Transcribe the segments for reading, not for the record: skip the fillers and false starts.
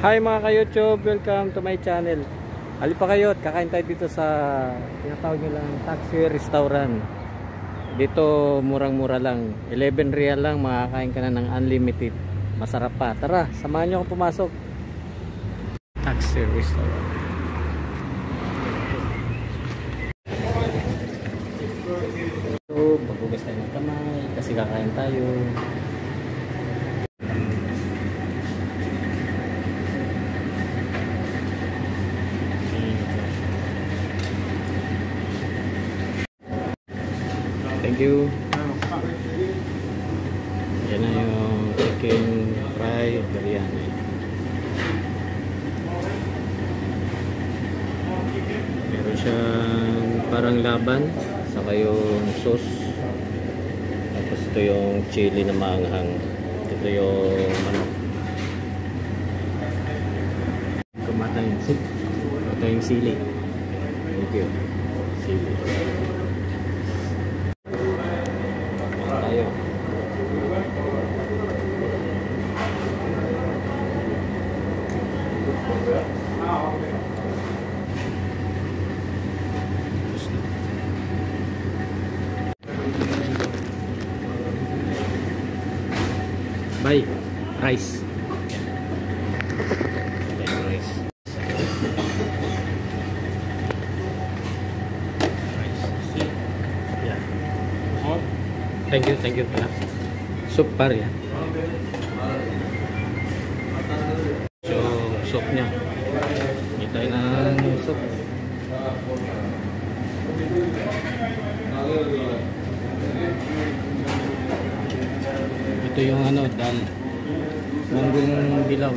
Hi mga ka-YouTube, welcome to my channel. Halip pa kayo at kakain tayo dito sa tinatawag nilang taxi restaurant. Dito murang-mura lang, 11 real lang, makakain ka na ng unlimited. Masarap pa. Tara, samahan nyo akong pumasok. Taxi restaurant. So, maghugas tayo ng kamay kasi kakain tayo. Thank you. Yan na yung chicken fry biryani. Meron siyang parang laban, saka yung sauce. Tapos ito yung chili na maanghang. Ito yung manok. Kumata yung soup. Ito yung sili. Thank you. Sili. Tayo. Bye. Rice. Rice. Yeah. Thank you pala. Soup par yan. So, soup niya. Hintay ng soup. Ito yung ano, dal. Munggung dilaw.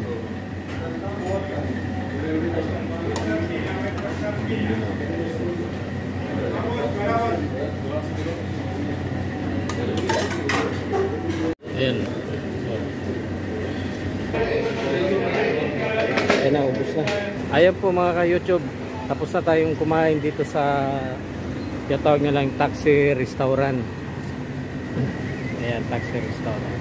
Ayan. Ayan na, ubos na. Ayan po mga ka-YouTube. Tapos na tayong kumain dito sa tinatawag nyo lang taxi restaurant. Ayan, taxi restaurant.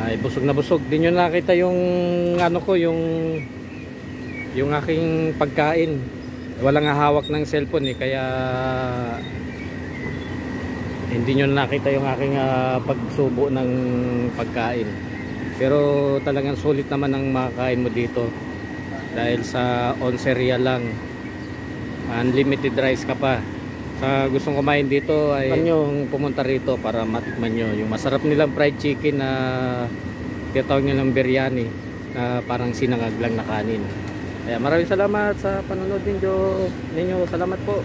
Ay, busog na busog. Di nyo nakita yung ano ko, yung aking pagkain. Walang hawak ng cellphone kaya hindi nyo nakita yung aking pagsubo ng pagkain. Pero talagang sulit naman ang makakain mo dito. Dahil sa 11 real lang. Unlimited rice ka pa. Sa gustong kumain dito ay yung pumunta rito para matikman nyo yung masarap nilang fried chicken na tinatawag nilang biryani na parang sinangag lang na kanin. Kaya maraming salamat sa panonood ninyo. Salamat po.